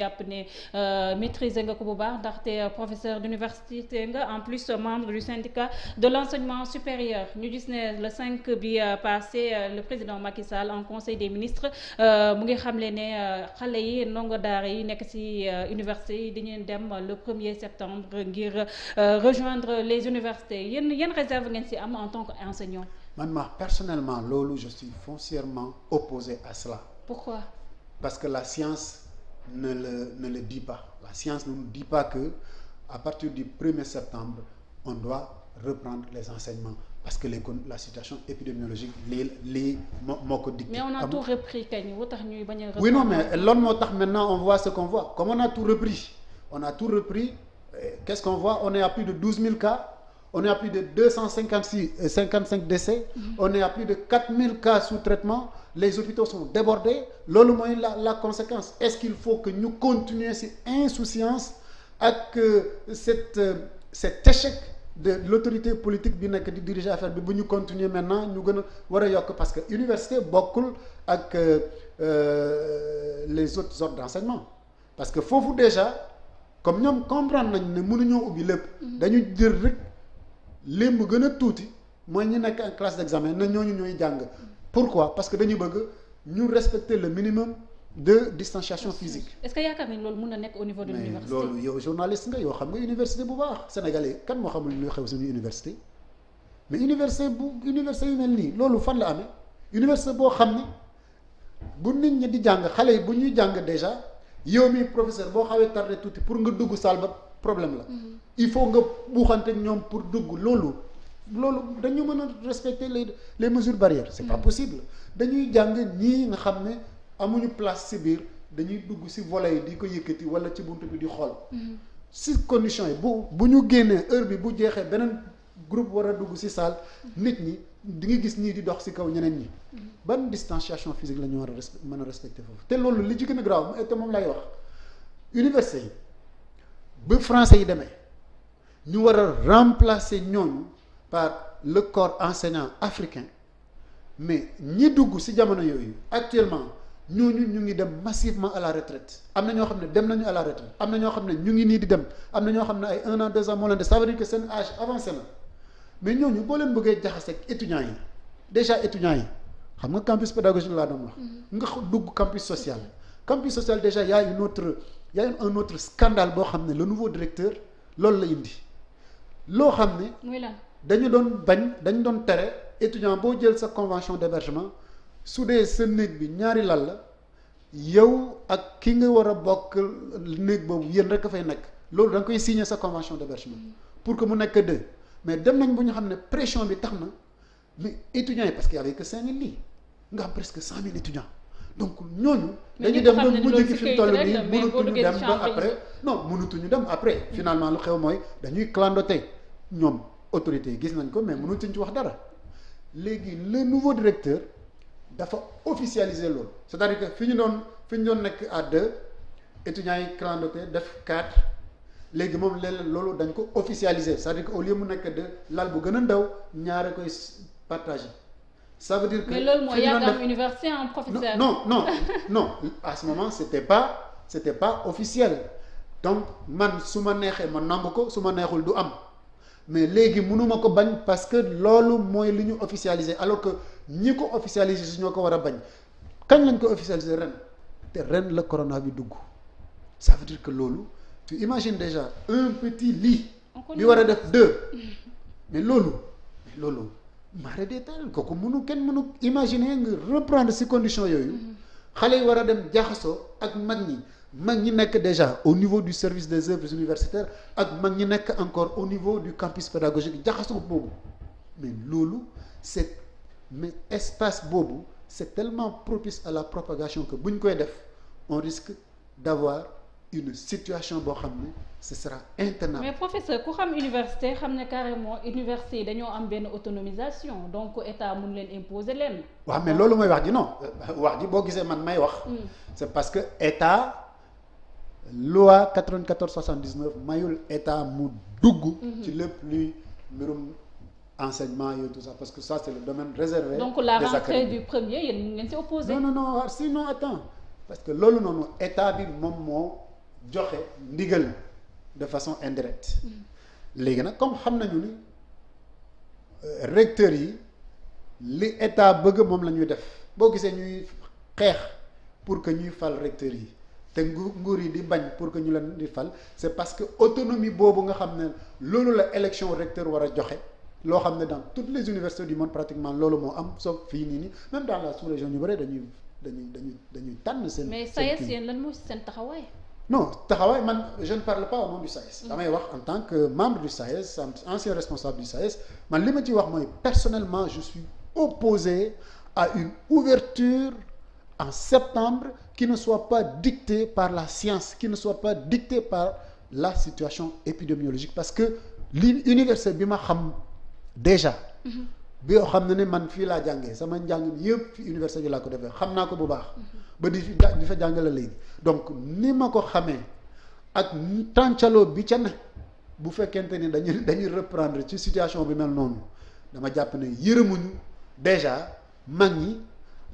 jàpp ne maîtriser nga ko bu baax ndaxte professeur d'université nga en plus membre du syndicat de l'enseignement supérieur ñu gis ne le 5 bi passé le président Macky Sall en conseil des ministres mu ngi xamle ne xale yi ndongo daara yi nekk ci université yi dañuy dem le 1er septembre ngir rejoindre les universités yéen réserve ngeen ci am en tant qu'enseignant. Man personnellement loolu je suis foncièrement opposé à cela. Pourquoi? Parce que la science ne le dit pas. La science ne nous dit pas que à partir du 1er septembre on doit reprendre les enseignements parce que la situation épidémiologique lii moo ko dicté. Mais on a tout repris kañ wu tax ñuy bañ a. Oui non mais loolu moo tax maintenant on voit ce qu'on voit. Comme on a tout repris qu'est-ce qu'on voit? On est à plus de 12 000 cas. On est à plus de 55 décès. On est à plus de 4 000 cas sous traitement. Les hôpitaux sont débordés. Loolu mooy la conséquence. Est-ce qu'il faut que ñu continuer ci insouciance ak cet échec de l'autorité politique bi nekk di diriger affaire bi bu ñu continuer maintenant ñu gën a war a yokk parce que université bokkul ak les autres ordres d'enseignement parce que foofu déjà comme ñoom comprendre nañ ne mënuñoo ubbi lépp. dañu jël rek lim gën a tuuti mooy ñu nekk en classe d'examen na ñooñu ñooy jàng. Pourquoi? Parce que dañu bëgg ñu respecter le minimum de distanciation physique. Est-ce que yaakaar nañ loolu mën na nekk au niveau de l'université? loolu yow journaliste nga yoo xam nga université bu baax sénégalais kan moo xamul luy xew suñu université mais université yu mel nii loolu fan la amee université boo xam ne bu nit ñi di jàng xale yi bu ñuy jàng déjà yow mi professeur boo xawee tardé tuuti pour nga dugg salle ba problème la. Il faut nga buuxante ñoom pour dugg loolu dañu mën a respecter les mesures barrières c'est pas possible dañuy jàng ñii nga xam ne amuñu place ci biir dañuy dugg ci volet yi di ko yëkkati walla ci buntu bi di xool ci conditions yi bu ñu génnee heure bi bu jeexee beneen groupe war a dugg ci salle nit ñi di nga gis ñii di dox ci kaw ñeneen ñi ban distanciation physique la ñu war a mën a respecter foofu te loolu li ci gën a grave te moom lay wax université yi ba français yi demee ñu war a remplacer ñooñu par le corps enseignant africain mais ñi dugg ci jamono yooyu actuellement ñooñu ñu ngi dem massivement à la retraite am na ñoo xam ne dem nañu à la retraite am na ñoo xam ne ñu ngi nii di dem am na ñoo xam ne ay 1 an 2 ans moo leen de ça veut dire que seen âge avancé na mais ñooñu boo leen bëggee jaxase ak étudiants yi déjà étudiants yi xam nga campus pédagogique laa doon wax nga dugg campus social déjà y a un autre scandale boo xam ne le nouveau directeur loolu la indi loo xam ne dañu doon tere étudiant boo jël sa convention d'hébergement su dee sa néeg bi ñaari lal la yow ak ki nga war a bokk néeg boobu yéen rek a fay nekk loolu da nga koy signer sa convention d'hébergement pour que mu nekk 2 mais dem nañ bu ñu xam ne pression bi tax na mais étudiants yi parce qu'il y avait que 5000 lits nga xam presque 100 000 étudiants donc ñooñu dañu dem ba mujj gi fi mu toll nii mënutuñu dem après finalement lu xew mooy dañuy clandoter ñoom autorités yi gis nañ ko mais mënutuñ ci wax dara léegi le nouveau directeur dafa officialiser loolu c'est-à-dire que fi ñu doon nekk à 2 étudiants yi clandoter def 4 léegi moom loolu dañ ko officialiser c'est-à-dire que au lieu mu nekk 2 lal bu gën a ndaw ñaare koy partager ça veut dire que mais loolu mooy yàgg am université en professeur non à ce moment c'était pas officiel donc man su ma neexee ma nangu ko su ma neexul du am mais léegi mënuma ko bañ parce que loolu mooy li ñu officialiser alors que ñi ko officialiser su ñoo ko war a bañ kañ lañ ko officialiser ren te ren la corona bi dugg ça veut dire que loolu tu imagines déjà un petit lit bi war a def 2 mais loolu mara détail kooku kenn mënu imaginer nga reprendre ces conditions yooyu xale yi war a dem jaxasoo ak mag ñi nekk déjà au niveau du service des œuvres universitaires ak mag ñi nekk encore au niveau du campus pédagogique jaxasoo boobu mais loolu mais espace boobu c'est tellement propice à la propagation que bu ñu koy def on risque d'avoir une situation boo xam ne ce sera intenable. mais professeur ku xam université xam ne carrément université yi dañoo am benn autonomisation donc état mun leen imposer leen. waaw mais loolu mooy wax ji non wax ji boo gisee man may wax. c'est parce que état loi 94/79 mayul état mu dugg. ci lépp luy mbirum enseignement yooyu tout ça parce que ça c'est le domaine réservé. donc la rentrée du premier yéen ñu ngeen ci opposé. non sinon attends parce que loolu noonu état bi moom moo joxe ndigal de façon indirecte léegi nag comme xam nañu ni recteurs yi li état bëgg moom la ñuy def boo gisee ñuy xeex pour que ñuy fal recteurs yi te nguur yi di bañ pour que ñu leen di fal c'est parce que autonomie boobu nga xam ne loolu la élection recteur war a joxe loo xam ne dans toutes les universités du monde pratiquement loolu moo am sauf fii nii même dans la sous-région ñu bëri dañuy tànn seen. mais SAES yéen lan mooy seen taxawaay. non taxawaay man je ne parle pas au nom du SAES. damay wax en tant que membre du SAES ancien responsable du SAES man li ma ciy wax mooy personnellement je suis opposé à une ouverture en septembre qui ne soit pas dictée par la science qui ne soit pas dictée par la situation épidémiologique parce que l'université bi ma xam déjà bi yoo xam ne man fii laa jàngee sama njàng yëpp fi université bi laa ko defee xam naa ko bu baax ba di fa jàngale léegi donc ni ma ko xamee ak tàncaloo bi ca ne bu fekkente ni dañuy reprendre ci situation bi mel noonu dama jàpp ne yërëmuñu déjà mag ñi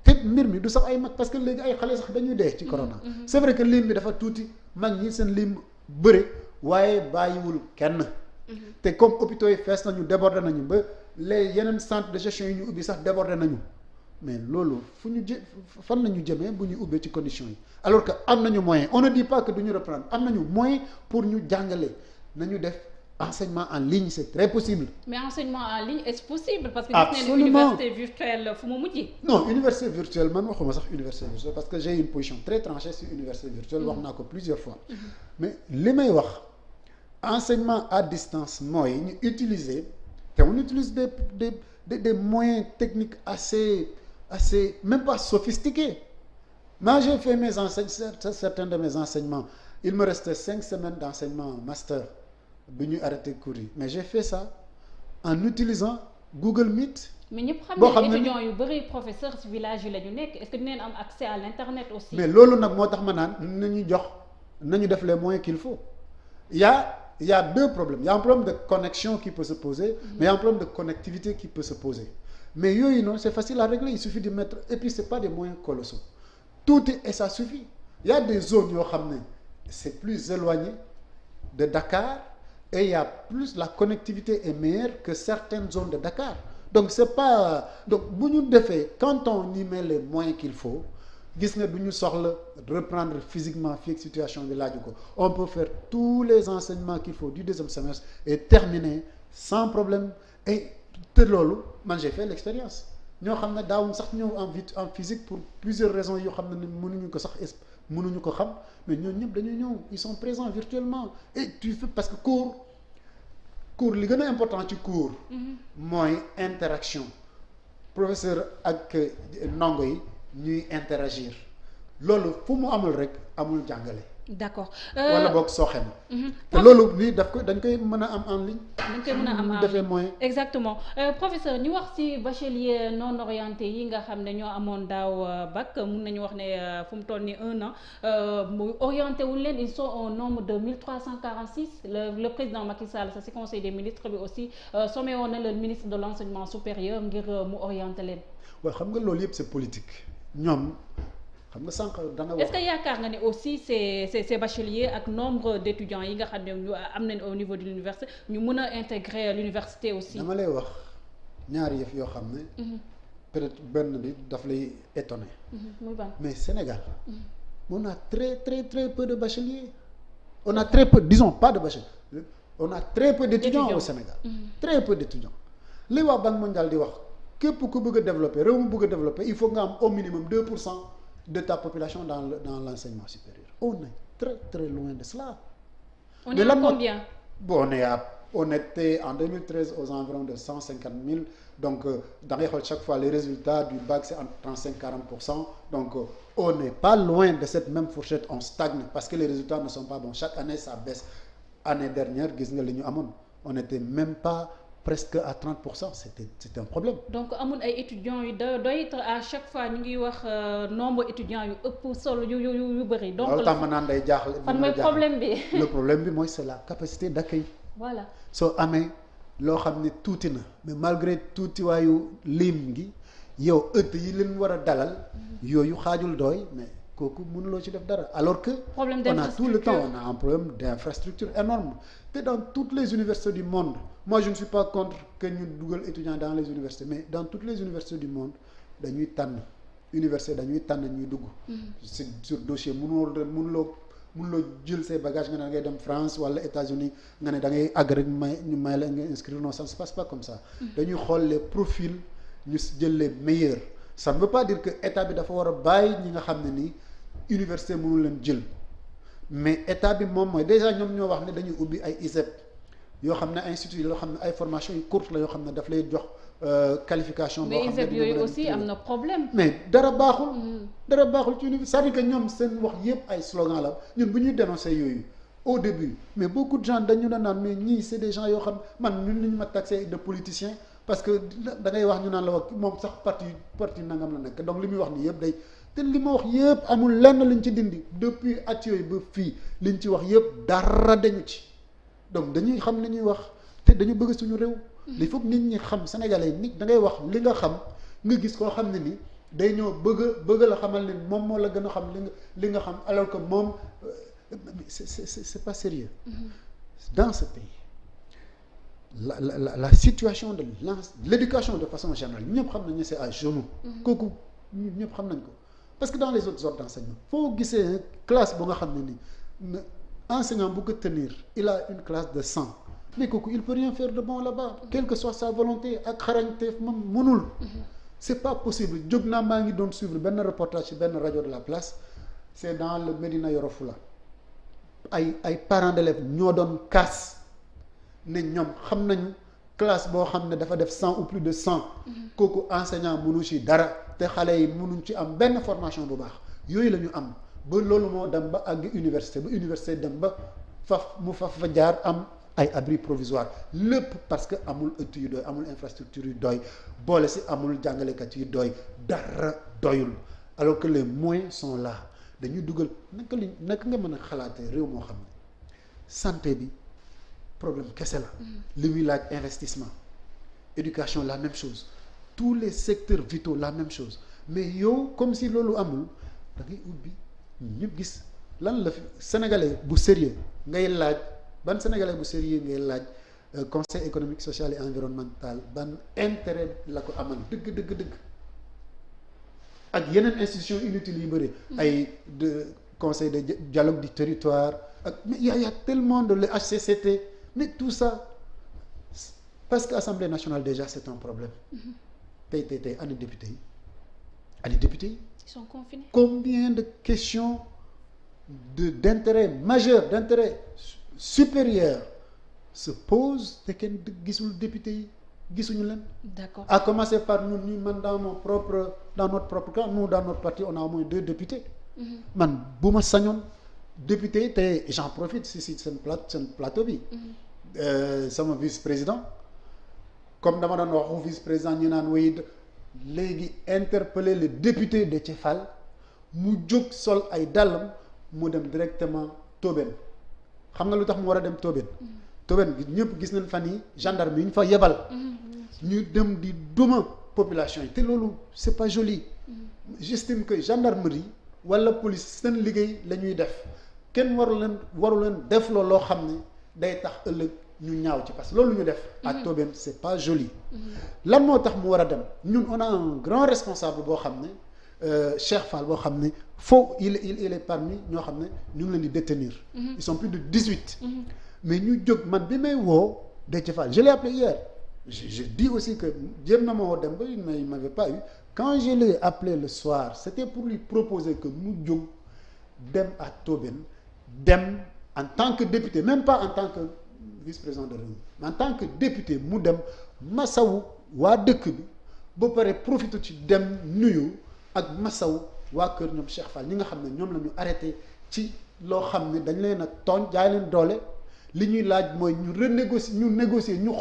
te mbir mi du sax ay mag parce que léegi ay xale sax dañuy dee ci corona c'est vrai que lim bi dafa tuuti mag ñi seen lim bëre waaye bàyyiwul kenn te comme hôpitaux yi fees nañu débordé nañu ba les yeneen centre de gestion yi ñu ubbi sax débordé nañu mais loolu fu ñu fan la ñu jëmee bu ñu ubbee ci conditions yi alors que am nañu moyen on ne dit pas que du ñu reprendre am nañu moyen pour ñu jàngale nañu def enseignement en ligne c'est très possible. mais enseignement en ligne est possible. parce que gis nañu université virtuelle fu mu mujj. non université virtuelle man waxuma sax université virtuelle parce que j'ai une position très tranchée sur université virtuelle. wax naa ko plusieurs fois. mais li may wax enseignement à distance mooy ñu utiliser te on utilise des moyens techniques assez même pas sophistiqués. moi j'ai fait certains de mes enseignements il me restait 5 semaines d'enseignement master. bi ñuy arrêté cours yi mais j'ai fait ça en utilisant Google Meet. mais ñëpp xam ne étudiants yu bëri professeurs ci village yi la ñu nekk est-ce que dinañ am accès à l'internet aussi. mais loolu nag moo tax ma naan nañu def les moyens qu'il faut il y a deux problèmes il y a un problème de connexion qui peut se poser mais il y a un problème de connectivité qui peut se poser mais yooyu noonu c'est facile à régler il suffit de mettre et puis c'est pas des moyens colossaux tout et ça suffit il y a des zones yoo xam ne c'est plus éloigné de Dakar. Et il y a plus la connectivité est meilleure que certaines zones de Dakar donc c'est pas donc bu ñu defee quand on y met les moyens qu'il faut gis nga du ñu soxla reprendre physiquement fii ak situation bi laaju ko on peut faire tous les enseignements qu'il faut du deuxième semestre et terminer sans problème et te loolu man j'ai fait l'expérience ñoo xam ne daawuñ sax ñëw en physique pour plusieurs raisons yoo xam ne mënuñu ko sax mënuñu ko xam mais ñooñu ñëpp dañuy ñëw ils sont présents virtuellement et tu fais parce que cours li gën a important ci cours mooy interaction professeur ak ndongo yi ñuy interagir loolu fu mu amul rek amul jàngale. d'accord wala boog sooxe na. te loolu lii dañ koy mën a am en ligne. dañ koy mën a am en ligne defee moyen. exactement professeur ñu wax ci bachelier non orienté yi nga xam ne ñoo amoon daaw bac mun nañu wax ne fu mu toll nii 1 an mu orienté wul leen ils sont au nombre de 1346 le président Macky Sall sa ci conseil des ministres bi aussi sommé woon na le ministre de l'enseignement supérieur ngir mu orienté leen. waaw xam nga loolu yëpp c'est politique ñoom. xam nga sànq da nga wax est-ce que yaakaar nga ne aussi ces bacheliers ak nombre d'étudiants yi nga xam ne ñu am nañ au niveau de l'université ñu mën a intégrer l'université aussi. dama lay wax ñaari yëf yoo xam ne. peut-être benn bi daf lay étonner. muy ban mais Sénégal. on a très très très peu de bacheliers. on a très peu disons pas de bacheliers on a très peu d'étudiants au Sénégal. très peu d'étudiants li waa Banque mondiale di wax képp ku bëgg a développer réew mu bëgg a développer il faut nga am au minimum 2% de ta population dans l'enseignement supérieur on est très très loin de cela. on est à combien? Bon, on était en 2013 aux environs de 150 000 donc da ngay xool chaque fois les résultats du bac c'est entre 35-40% donc on n'est pas loin de cette même fourchette on stagne parce que les résultats ne sont pas bons chaque année ça baisse année dernière gis nga li ñu amoon on n'était même pas presque à 30% c'était un problème. donc amul ay étudiants yu doy à chaque fois ñu ngi wax nombre étudiants yu ëpp solo yu bëri. donc loolu tax ma naan day jaaxle. fan mooy problème bi. le problème bi mooy c'est la capacité d'accueil. voilà soo amee loo xam ne tuuti na mais malgré tuutiwaayu lim gi yow ëtt yi leen war a dalal yooyu xaajul doy mais kooku mënuloo ci def dara alors que problème on a tout le temps d'infrastructure. on a un problème d'infrastructure énorme te dans toutes les universités du monde moi je ne suis pas contre que ñu dugal étudiants dans les universités mais dans toutes les universités du monde dañuy tànn université dañuy tànn ñuy dugg sur dossier mënuloo jël say bagages nga ne da ngay dem France wala États-Unis nga ne da ngay àgg rek ñu may la nga inscrire non ça ne se passe pas comme ça dañuy xool les profils ñu jël les meilleurs ça ne veut pas dire que état bi dafa war a bàyyi ñi nga xam ne nii université mënul leen jël mais état bi moom mooy déjà ñoom ñoo wax ne dañuy ubbi ay ISEP yoo xam ne institut yoo xam ne ay formation yu courte la yoo xam ne daf lay jox qualification. boo xam ne mais ISEP yooyu aussi am na problème. mais dara baaxul. dara baaxul ci université c'est-à-dire que ñoom seen wax yëpp ay slogan la ñun bu ñuy dénoncer yooyu au début mais beaucoup de gens dañu la naan mais ñii c'est des gens yoo xam man ñun li ñu ma taxé de politicien parce que da ngay wax ñu naan la wax moom sax parti nangam la nekk donc li muy wax nii yëpp day te li ma wax yëpp amul lenn liñ ci dindi depuis at yooyu ba fii liñ ci wax yëpp dara dañu ci donc dañuy xam li ñuy wax te dañu bëgg suñu réew. il faut que nit ñi xam sénégalais nit da ngay wax li nga xam nga gis koo xam ne ni day ñëw bëgg la xamal ne moom moo la gën a xam li nga xam alors que moom c'est pas sérieux. Dans ce pays la situation de l'éducation de façon générale ñëpp xam nañu c'est à genoux. kooku ñëpp xam nañ ko parce que dans les autres ordres d'enseignement foo gisee classe bu nga xam ne ni enseignant bu ko tenir il a une classe de 100 mais kooku il peut rien faire de bon là-bas quelle que soit sa volonté ak xarañteef moom mënul. c'est pas possible jóg naa maa ngi doon suivre benn reportage ci benn rajo de la place c'est dans le Médina Yoro Foulah ay parents d'élèves ñoo doon kaas ne ñoom xam nañu classe boo xam ne dafa def 100 ou plus de 100 kooku enseignant mënu ci dara te xale yi mënuñ ci am benn formation bu baax yooyu la ñu am ba loolu moo dem ba àgg université dem ba fa jaar am ay abri provisoire lépp parce que amul ëtt yu doy amul infrastructure yu doy boole si amul jàngalekat yu doy dara doyul alors que les moyens sont là dañuy dugal naka nga mën a xalaatee réew moo xam ne santé bi problème kese la li muy laaj investissement éducation la même chose tous les secteurs vitaux la même chose mais yow comme si loolu amul da ngay ubbi ñëpp gis lan la fi sénégalais bu sérieux ngay laaj ban sénégalais bu sérieux ngay laaj conseil économique social et environnemental ban intérêt la ko amal dëgg ak yeneen institutions inutiles yu bëri ay de conseil de dialogue du territoire ak mais y a tellement de le HCCT mais tout ça parce que Assemblée nationale déjà c'est un problème tey ani député yi ils sont confinés. Combien de questions d'intérêt majeur d'intérêt supérieur se pose te kenn gisul député yi gisuñu leen. D'accord. À commencer par ñun man dans notre propre cas nous dans notre parti on a au moins 2 députés. man bu ma sañoon député te j'en profite si seen plateau bi. sama vice-président comme dama doon waxu vice-président ñu naan wéy léegi interpeller le député de Déthié Fall mu jóg sol ay dàllam mu dem directement Tobène xam nga lu tax mu war a dem Tobène. Tobène ñëpp gis nañ fan yi gendarme yi ñu fa yebal. ñu dem di duma population yi te loolu c'est pas joli. j'estime que gendarmerie wala police seen liggéey la ñuy def kenn waru leen def loo xam ne day tax ëllëg ñu ñaaw ci parce que loolu ñu def. à Tobène c'est pas joli. lan moo tax mu war a dem ñun on a un grand responsable boo xam ne Cheikh Fall boo xam ne il est parmi ñoo xam ne ñu ngi leen di détenir. ils sont plus de 18. mais ñu jóg man bi may woo Déthié Fall je l'ai appelé hier je dis aussi que jéem na ma woo dem ba il m'avait pas eu quand je l'ai appelé le soir c'était pour lui proposer que mu jóg dem à Tobène dem en tant que député même pas en tant que vice-président de Rewmi mais en tant que député mu dem masawu waa dëkk bi ba pare profité ci dem nuyu ak masawu waa kër ñoom Cheikh Fall ñi nga xam ne ñoom la ñu arrêté ci loo xam ne dañ leen a tooñ jaay leen doole li ñuy laaj mooy ñu négocier ñu